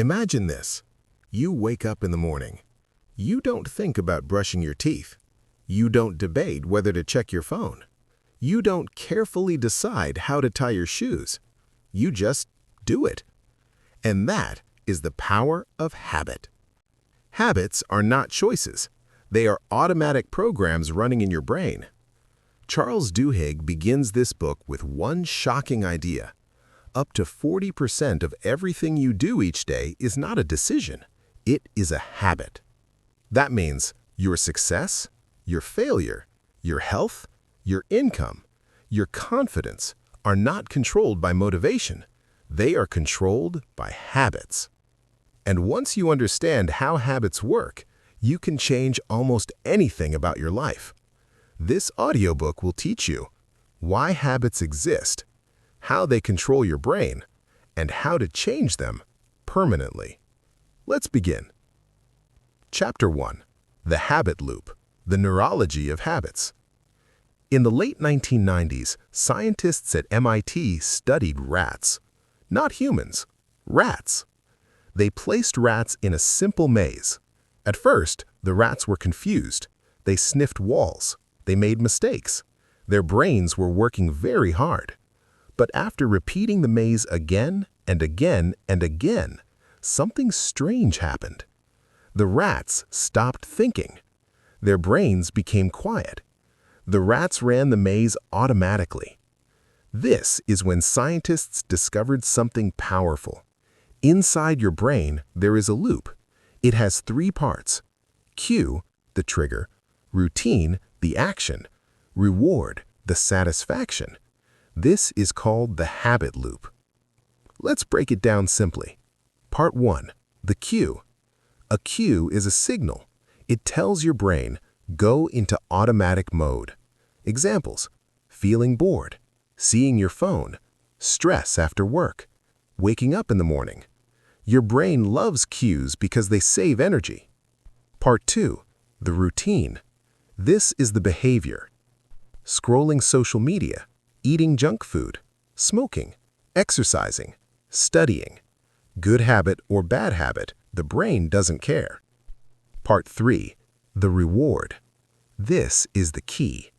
Imagine this. You wake up in the morning. You don't think about brushing your teeth. You don't debate whether to check your phone. You don't carefully decide how to tie your shoes. You just do it. And that is the power of habit. Habits are not choices. They are automatic programs running in your brain. Charles Duhigg begins this book with one shocking idea. Up to 40% of everything you do each day is not a decision. It is a habit. That means your success, your failure, your health, your income, your confidence are not controlled by motivation. They are controlled by habits. And once you understand how habits work, you can change almost anything about your life. This audiobook will teach you why habits exist, how they control your brain, and how to change them permanently. Let's begin. Chapter 1. The Habit Loop, the Neurology of Habits. In the late 1990s, scientists at MIT studied rats. Not humans, rats. They placed rats in a simple maze. At first, the rats were confused. They sniffed walls. They made mistakes. Their brains were working very hard. But after repeating the maze again and again and again, something strange happened. The rats stopped thinking. Their brains became quiet. The rats ran the maze automatically. This is when scientists discovered something powerful. Inside your brain, there is a loop. It has 3 parts: cue, the trigger; routine, the action; reward, the satisfaction. This is called the habit loop. Let's break it down simply. Part 1. The cue. A cue is a signal. It tells your brain, go into automatic mode. Examples: feeling bored, seeing your phone, stress after work, waking up in the morning. Your brain loves cues because they save energy. Part 2. The routine. This is the behavior. Scrolling social media, eating junk food, smoking, exercising, studying. Good habit or bad habit, the brain doesn't care. Part 3. The reward. This is the key.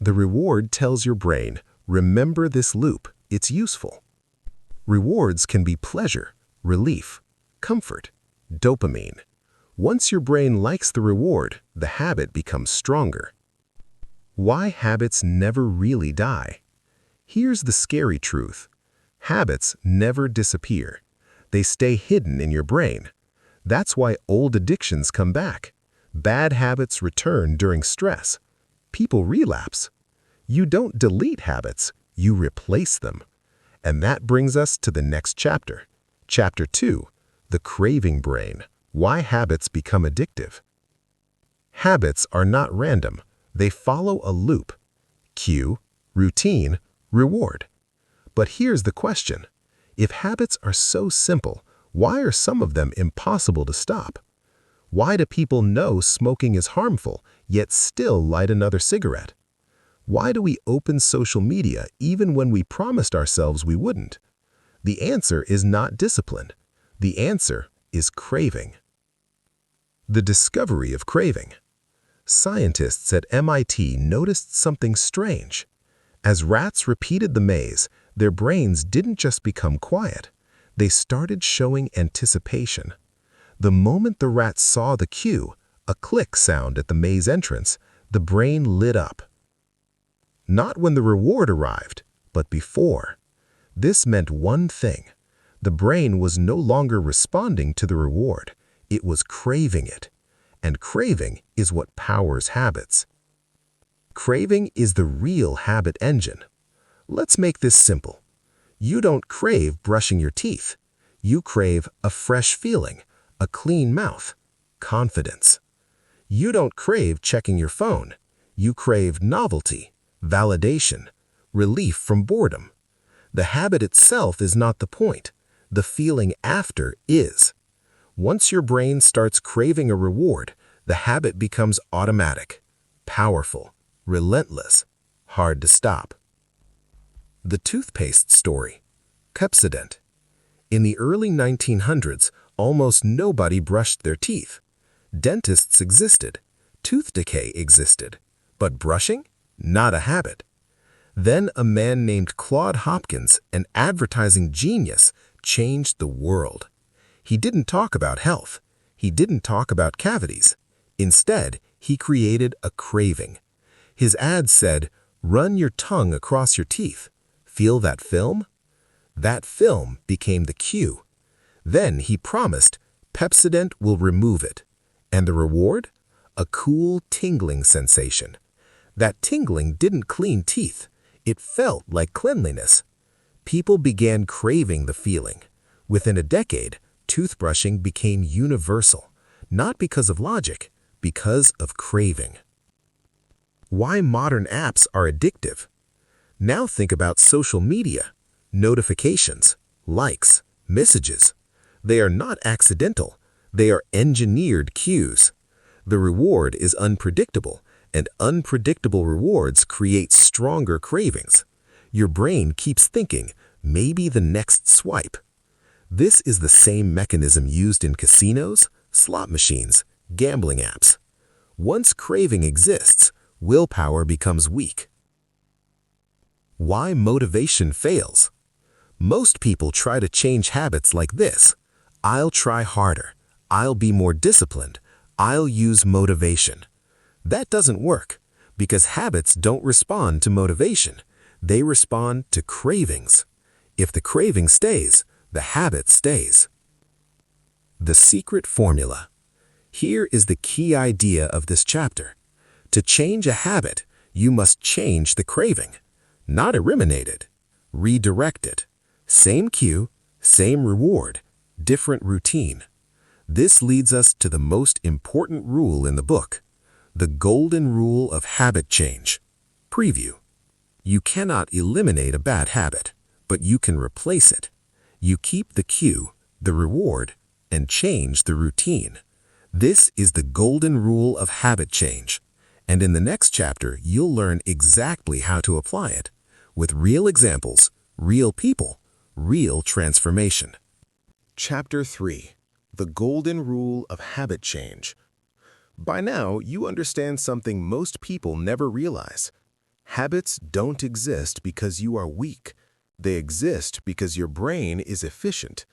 The reward tells your brain, remember this loop, it's useful. Rewards can be pleasure, relief, comfort, dopamine. Once your brain likes the reward, the habit becomes stronger. Why habits never really die? Here's the scary truth. Habits never disappear. They stay hidden in your brain. That's why old addictions come back. Bad habits return during stress. People relapse. You don't delete habits, you replace them. And that brings us to the next chapter. Chapter 2. The Craving Brain. Why habits become addictive. Habits are not random. They follow a loop. Cue, routine, reward. But here's the question. If habits are so simple, why are some of them impossible to stop? Why do people know smoking is harmful, yet still light another cigarette? Why do we open social media even when we promised ourselves we wouldn't? The answer is not discipline. The answer is craving. The discovery of craving. Scientists at MIT noticed something strange. As rats repeated the maze, their brains didn't just become quiet. They started showing anticipation. The moment the rats saw the cue, a click sound at the maze entrance, the brain lit up. Not when the reward arrived, but before. This meant one thing. The brain was no longer responding to the reward. It was craving it. And craving is what powers habits. Craving is the real habit engine. Let's make this simple. You don't crave brushing your teeth. You crave a fresh feeling, a clean mouth, confidence. You don't crave checking your phone. You crave novelty, validation, relief from boredom. The habit itself is not the point. The feeling after is. Once your brain starts craving a reward, the habit becomes automatic, powerful, relentless, hard to stop. The toothpaste story. Pepsodent. In the early 1900s, almost nobody brushed their teeth. Dentists existed. Tooth decay existed. But brushing? Not a habit. Then a man named Claude Hopkins, an advertising genius, changed the world. He didn't talk about health. He didn't talk about cavities. Instead, he created a craving. His ad said, "Run your tongue across your teeth. Feel that film?" That film became the cue. Then he promised, Pepsodent will remove it. And the reward? A cool, tingling sensation. That tingling didn't clean teeth. It felt like cleanliness. People began craving the feeling. Within a decade, toothbrushing became universal, not because of logic, because of craving. Why modern apps are addictive? Now think about social media. Notifications, likes, messages. They are not accidental. They are engineered cues. The reward is unpredictable, and unpredictable rewards create stronger cravings. Your brain keeps thinking, maybe the next swipe. This is the same mechanism used in casinos, slot machines, gambling apps. Once craving exists, willpower becomes weak. Why motivation fails? Most people try to change habits like this. I'll try harder. I'll be more disciplined. I'll use motivation. That doesn't work because habits don't respond to motivation. They respond to cravings. If the craving stays, the habit stays. The secret formula. Here is the key idea of this chapter. To change a habit, you must change the craving. Not eliminate it. Redirect it. Same cue, same reward, different routine. This leads us to the most important rule in the book, the golden rule of habit change. Preview. You cannot eliminate a bad habit, but you can replace it. You keep the cue, the reward, and change the routine. This is the golden rule of habit change. And in the next chapter, you'll learn exactly how to apply it, with real examples, real people, real transformation. Chapter 3. The Golden Rule of Habit Change. By now, you understand something most people never realize. Habits don't exist because you are weak. They exist because your brain is efficient.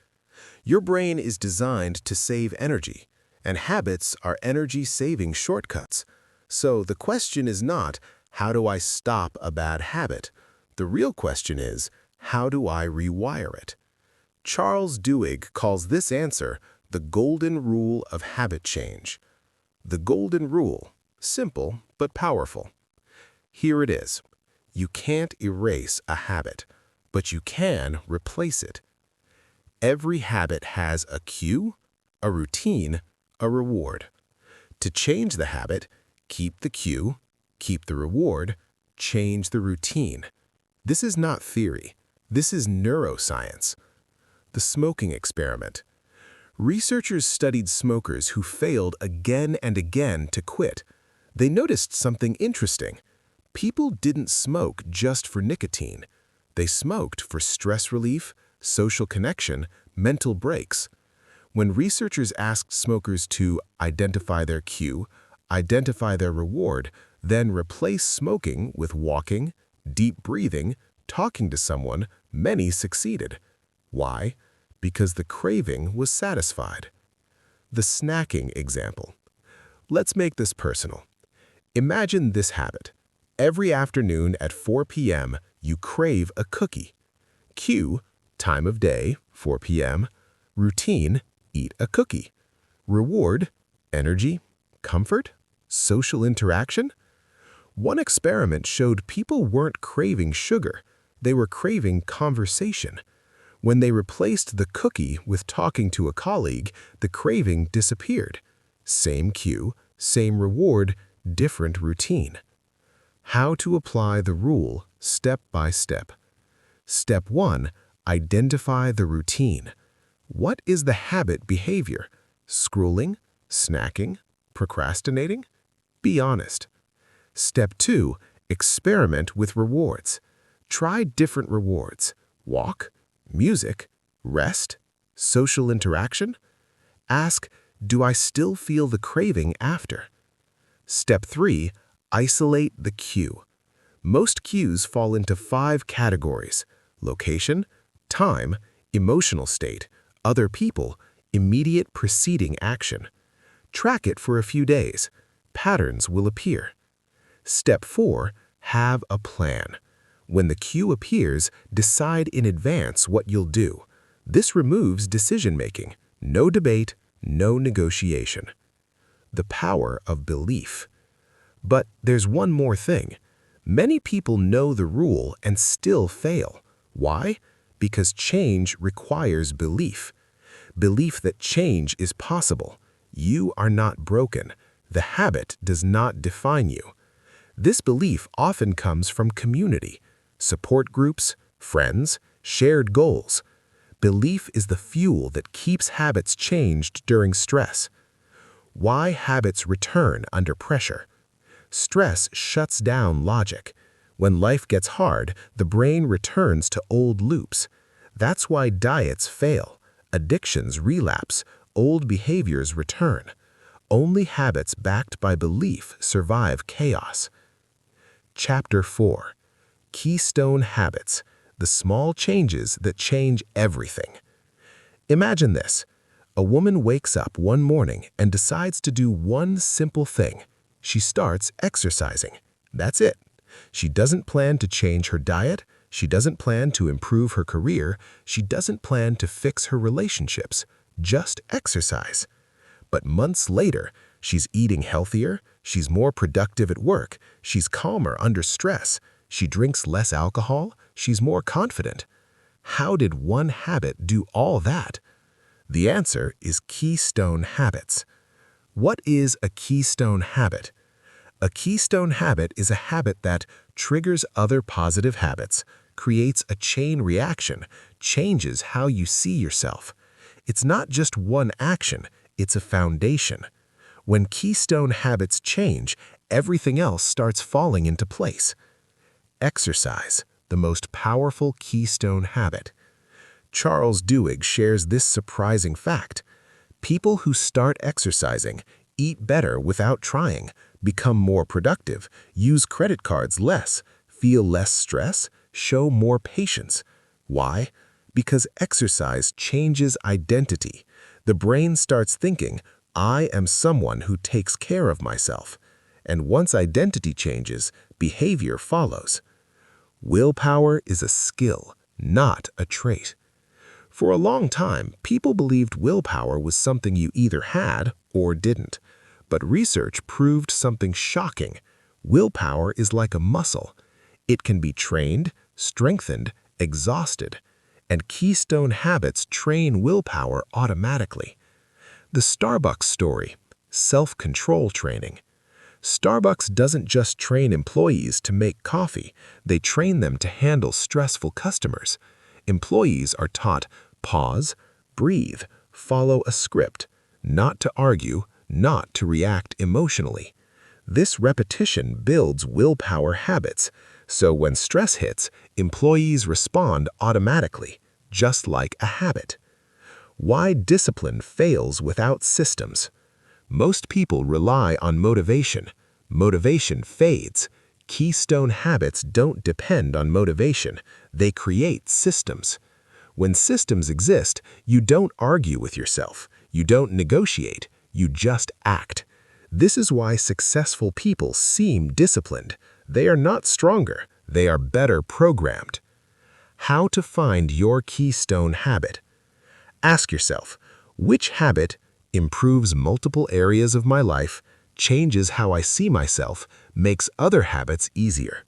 Your brain is designed to save energy, and habits are energy-saving shortcuts. So the question is not, how do I stop a bad habit? The real question is, how do I rewire it? Charles Duhigg calls this answer the golden rule of habit change. The golden rule, simple but powerful. Here it is. You can't erase a habit, but you can replace it. Every habit has a cue, a routine, a reward. To change the habit, keep the cue, keep the reward, change the routine. This is not theory. This is neuroscience. The smoking experiment. Researchers studied smokers who failed again and again to quit. They noticed something interesting. People didn't smoke just for nicotine. They smoked for stress relief, social connection, mental breaks. When researchers asked smokers to identify their cue, identify their reward, then replace smoking with walking, deep breathing, talking to someone, many succeeded. Why? Because the craving was satisfied. The snacking example. Let's make this personal. Imagine this habit. Every afternoon at 4 p.m., you crave a cookie. Cue, time of day, 4 p.m. Routine, eat a cookie. Reward, energy, comfort, social interaction. One experiment showed people weren't craving sugar. They were craving conversation. When they replaced the cookie with talking to a colleague, the craving disappeared. Same cue, same reward, different routine. How to apply the rule step by step. Step 1. Identify the routine. What is the habit behavior? Scrolling, snacking, procrastinating? Be honest. Step 2. Experiment with rewards. Try different rewards. Walk, music, rest, social interaction. Ask, do I still feel the craving after? Step 3. Isolate the cue. Most cues fall into 5 categories: location, time, emotional state, other people, immediate preceding action. Track it for a few days. Patterns will appear. Step 4. Have a plan. When the cue appears, decide in advance what you'll do. This removes decision-making. No debate, no negotiation. The power of belief. But there's one more thing. Many people know the rule and still fail. Why? Because change requires belief. Belief that change is possible. You are not broken. The habit does not define you. This belief often comes from community, support groups, friends, shared goals. Belief is the fuel that keeps habits changed during stress. Why habits return under pressure? Stress shuts down logic. When life gets hard, the brain returns to old loops. That's why diets fail, addictions relapse, old behaviors return. Only habits backed by belief survive chaos. Chapter 4. Keystone Habits, the small changes that change everything. Imagine this. A woman wakes up one morning and decides to do one simple thing. She starts exercising. That's it. She doesn't plan to change her diet. She doesn't plan to improve her career. She doesn't plan to fix her relationships. Just exercise. But months later, she's eating healthier. She's more productive at work. She's calmer under stress. She drinks less alcohol. She's more confident. How did one habit do all that? The answer is keystone habits. What is a keystone habit? A keystone habit is a habit that triggers other positive habits, creates a chain reaction, changes how you see yourself. It's not just one action, it's a foundation. When keystone habits change, everything else starts falling into place. Exercise, the most powerful keystone habit. Charles Duhigg shares this surprising fact. People who start exercising eat better without trying, become more productive, use credit cards less, feel less stress, show more patience. Why? Because exercise changes identity. The brain starts thinking, I am someone who takes care of myself. And once identity changes, behavior follows. Willpower is a skill, not a trait. For a long time, people believed willpower was something you either had or didn't. But research proved something shocking. Willpower is like a muscle. It can be trained, strengthened, exhausted. And keystone habits train willpower automatically. The Starbucks story, self-control training. Starbucks doesn't just train employees to make coffee, they train them to handle stressful customers. Employees are taught pause, breathe, follow a script, not to argue, not to react emotionally. This repetition builds willpower habits, so when stress hits, employees respond automatically, just like a habit. Why discipline fails without systems? Most people rely on motivation. Motivation fades. Keystone habits don't depend on motivation. They create systems. When systems exist, you don't argue with yourself. You don't negotiate. You just act. This is why successful people seem disciplined. They are not stronger. They are better programmed. How to find your keystone habit? Ask yourself, which habit improves multiple areas of my life, changes how I see myself, makes other habits easier?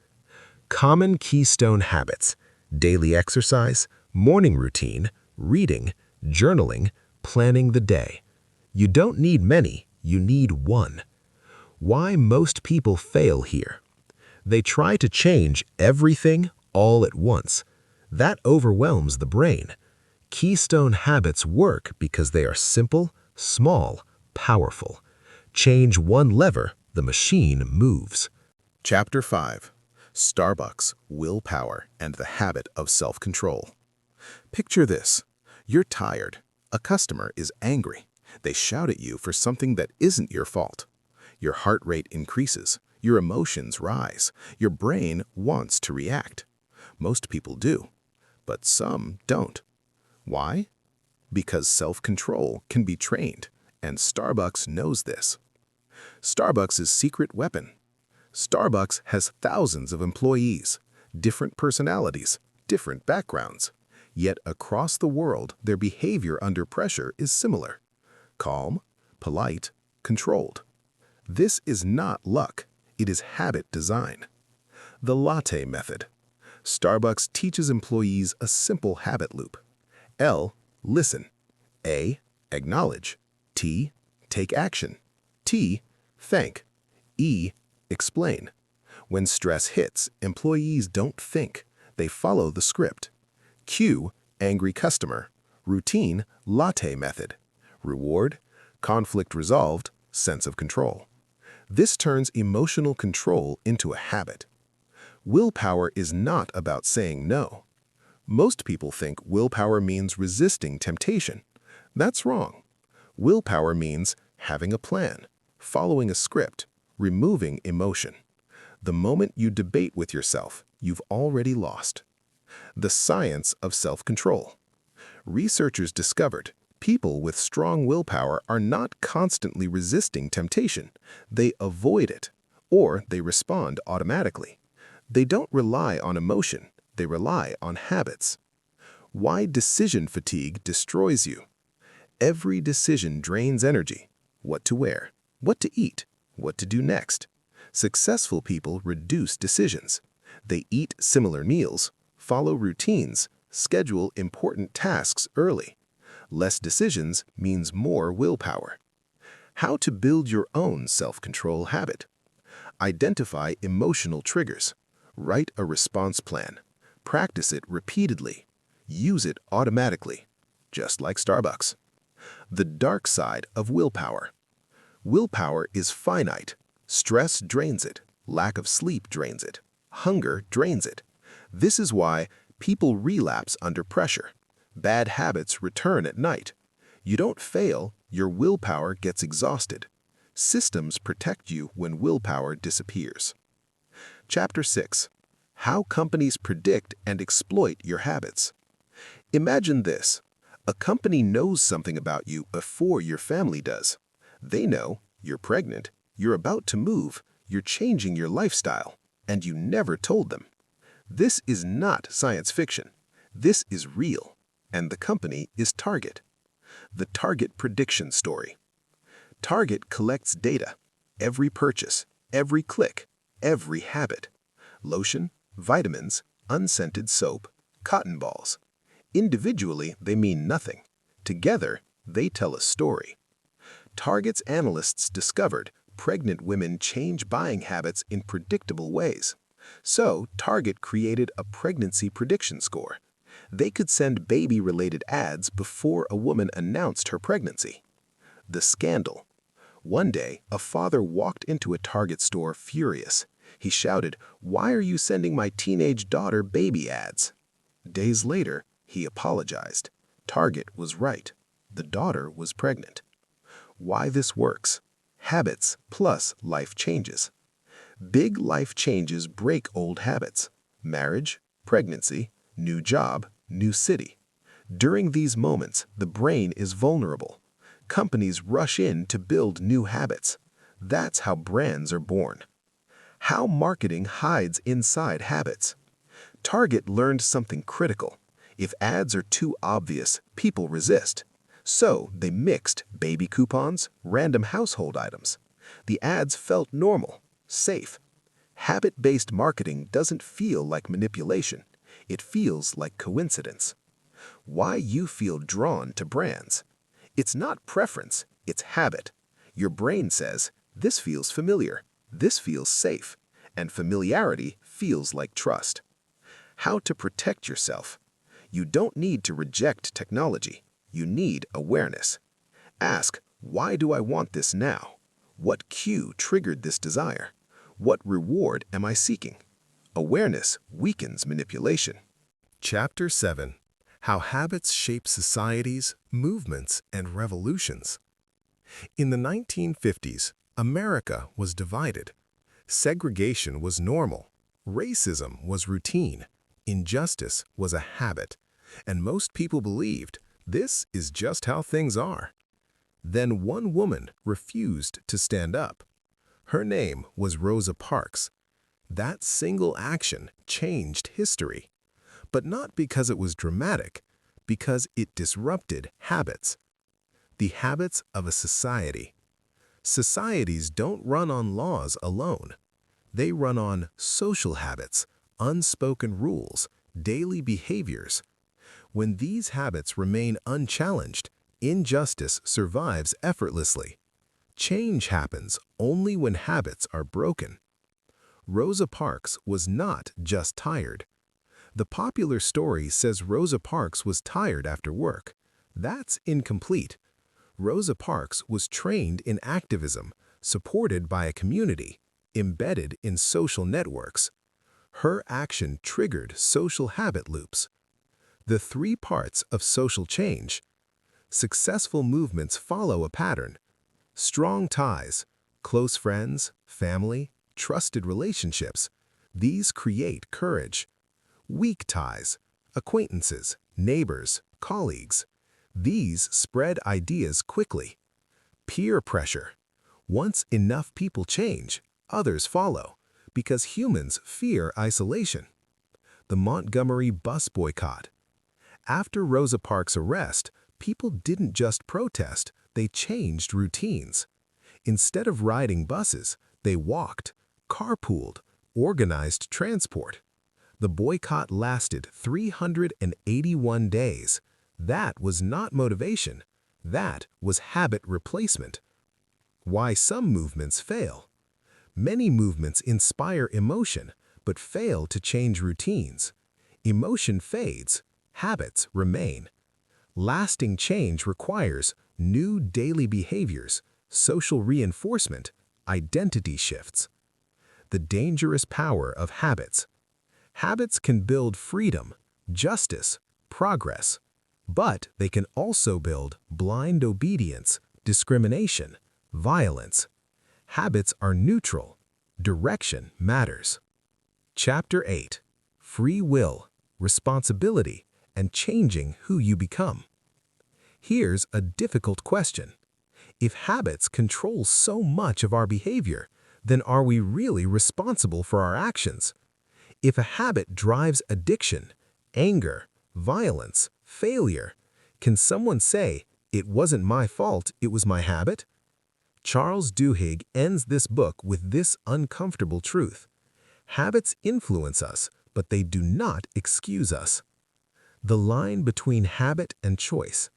Common keystone habits: daily exercise, morning routine, reading, journaling, planning the day. You don't need many, you need one. Why most people fail here? They try to change everything all at once. That overwhelms the brain. Keystone habits work because they are simple, small, powerful. Change one lever, the machine moves. Chapter 5. Starbucks, Willpower, and the Habit of Self-Control. Picture this. You're tired. A customer is angry. They shout at you for something that isn't your fault. Your heart rate increases, your emotions rise, your brain wants to react. Most people do, but some don't. Why? Because self-control can be trained, and Starbucks knows this. Starbucks' secret weapon. Starbucks has thousands of employees, different personalities, different backgrounds. Yet across the world, their behavior under pressure is similar. Calm, polite, controlled. This is not luck, it is habit design. The latte method. Starbucks teaches employees a simple habit loop. L, listen. A, acknowledge. T, take action. T, thank. E, explain. When stress hits, employees don't think, they follow the script. Q, angry customer. Routine, latte method. Reward, conflict resolved, sense of control. This turns emotional control into a habit. Willpower is not about saying no. Most people think willpower means resisting temptation. That's wrong. Willpower means having a plan, following a script, removing emotion. The moment you debate with yourself, you've already lost. The science of self-control. Researchers discovered people with strong willpower are not constantly resisting temptation. They avoid it, or they respond automatically. They don't rely on emotion, they rely on habits. Why decision fatigue destroys you? Every decision drains energy. What to wear, what to eat, what to do next. Successful people reduce decisions. They eat similar meals, follow routines, schedule important tasks early. Less decisions means more willpower. How to build your own self-control habit. Identify emotional triggers. Write a response plan. Practice it repeatedly. Use it automatically, just like Starbucks. The dark side of willpower. Willpower is finite. Stress drains it. Lack of sleep drains it. Hunger drains it. This is why people relapse under pressure. Bad habits return at night. You don't fail, your willpower gets exhausted. Systems protect you when willpower disappears. Chapter 6. How companies predict and exploit your habits. Imagine this. A company knows something about you before your family does. They know you're pregnant, you're about to move, you're changing your lifestyle, and you never told them. This is not science fiction. This is real, and the company is Target. The Target prediction story. Target collects data. Every purchase, every click, every habit. Lotion, vitamins, unscented soap, cotton balls. Individually, they mean nothing. Together, they tell a story. Target's analysts discovered pregnant women change buying habits in predictable ways. So, Target created a pregnancy prediction score. They could send baby-related ads before a woman announced her pregnancy. The scandal. One day, a father walked into a Target store furious. He shouted, "Why are you sending my teenage daughter baby ads?" Days later, he apologized. Target was right. The daughter was pregnant. Why this works. Habits plus life changes. Big life changes break old habits. Marriage, pregnancy, new job, new city. During these moments, the brain is vulnerable. Companies rush in to build new habits. That's how brands are born. How marketing hides inside habits. Target learned something critical. If ads are too obvious, people resist. So they mixed baby coupons, random household items. The ads felt normal, safe. Habit-based marketing doesn't feel like manipulation. It feels like coincidence. Why you feel drawn to brands. It's not preference, it's habit. Your brain says, this feels familiar, this feels safe, and familiarity feels like trust. How to protect yourself. You don't need to reject technology. You need awareness. Ask, why do I want this now? What cue triggered this desire? What reward am I seeking? Awareness weakens manipulation. Chapter 7. How habits shape societies, movements, and revolutions. In the 1950s, America was divided. Segregation was normal. Racism was routine. Injustice was a habit. And most people believed this is just how things are. Then one woman refused to stand up. Her name was Rosa Parks. That single action changed history. But not because it was dramatic, because it disrupted habits. The habits of a society. Societies don't run on laws alone. They run on social habits, unspoken rules, daily behaviors. When these habits remain unchallenged, injustice survives effortlessly. Change happens only when habits are broken. Rosa Parks was not just tired. The popular story says Rosa Parks was tired after work. That's incomplete. Rosa Parks was trained in activism, supported by a community, embedded in social networks. Her action triggered social habit loops. The three parts of social change. Successful movements follow a pattern. Strong ties, close friends, family, trusted relationships. These create courage. Weak ties, acquaintances, neighbors, colleagues. These spread ideas quickly. Peer pressure. Once enough people change, others follow, because humans fear isolation. The Montgomery bus boycott. After Rosa Parks' arrest, people didn't just protest, they changed routines. Instead of riding buses, they walked, carpooled, organized transport. The boycott lasted 381 days. That was not motivation. That was habit replacement. Why some movements fail. Many movements inspire emotion, but fail to change routines. Emotion fades, habits remain. Lasting change requires new daily behaviors, social reinforcement, identity shifts. The dangerous power of habits. Habits can build freedom, justice, progress, but they can also build blind obedience, discrimination, violence. Habits are neutral. Direction matters. Chapter 8. Free will, responsibility, and changing who you become. Here's a difficult question. If habits control so much of our behavior, then are we really responsible for our actions? If a habit drives addiction, anger, violence, failure, can someone say, "It wasn't my fault, it was my habit"? Charles Duhigg ends this book with this uncomfortable truth. Habits influence us, but they do not excuse us. The line between habit and choice.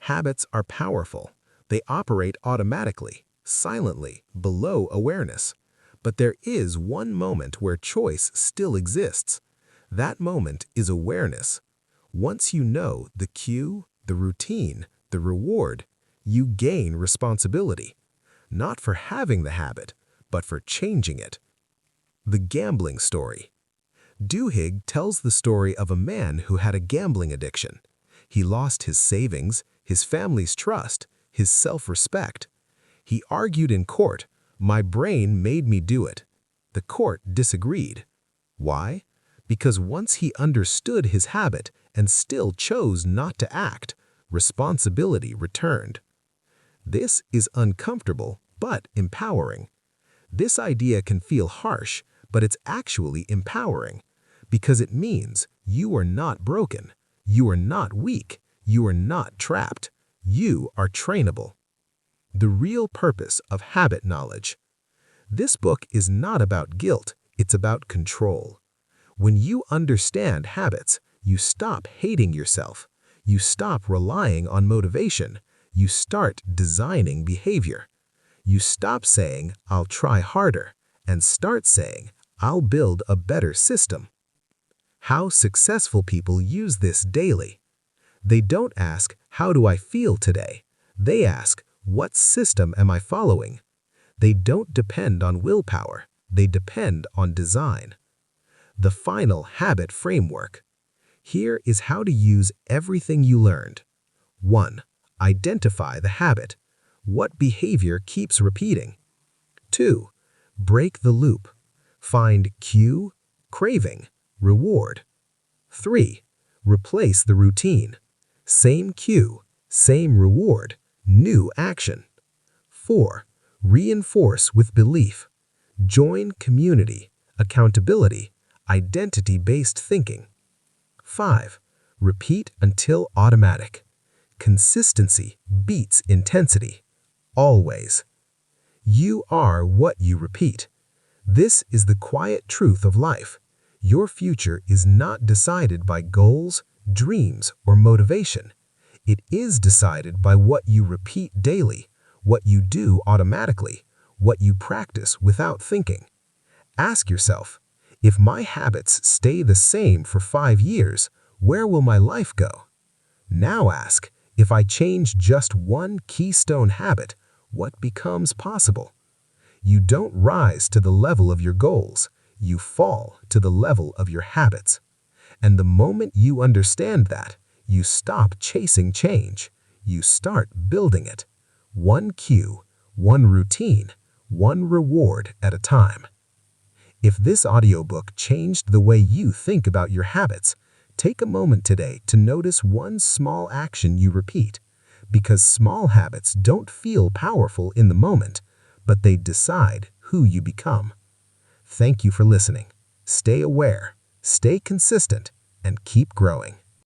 Habits are powerful. They operate automatically, silently, below awareness. But there is one moment where choice still exists. That moment is awareness. Once you know the cue, the routine, the reward, you gain responsibility. Not for having the habit, but for changing it. The gambling story. Duhigg tells the story of a man who had a gambling addiction. He lost his savings, his family's trust, his self-respect. He argued in court, "My brain made me do it." The court disagreed. Why? Because once he understood his habit and still chose not to act, responsibility returned. This is uncomfortable, but empowering. This idea can feel harsh, but it's actually empowering, because it means you are not broken, you are not weak, you are not trapped, you are trainable. The real purpose of habit knowledge. This book is not about guilt, it's about control. When you understand habits, you stop hating yourself. You stop relying on motivation. You start designing behavior. You stop saying, "I'll try harder," and start saying, "I'll build a better system." How successful people use this daily. They don't ask, "How do I feel today?" They ask, "What system am I following?" They don't depend on willpower. They depend on design. The final habit framework. Here is how to use everything you learned. 1. Identify the habit. What behavior keeps repeating? 2. Break the loop. Find cue, craving, reward. 3. Replace the routine. Same cue, same reward, new action. 4. Reinforce with belief. Join community, accountability, identity-based thinking. 5. Repeat until automatic. Consistency beats intensity. Always. You are what you repeat. This is the quiet truth of life. Your future is not decided by goals, dreams, or motivation. It is decided by what you repeat daily, what you do automatically, what you practice without thinking. Ask yourself, if my habits stay the same for 5 years, where will my life go? Now ask, if I change just one keystone habit, what becomes possible? You don't rise to the level of your goals, you fall to the level of your habits. And the moment you understand that, you stop chasing change. You start building it. One cue, one routine, one reward at a time. If this audiobook changed the way you think about your habits, take a moment today to notice one small action you repeat, because small habits don't feel powerful in the moment, but they decide who you become. Thank you for listening. Stay aware, stay consistent, and keep growing.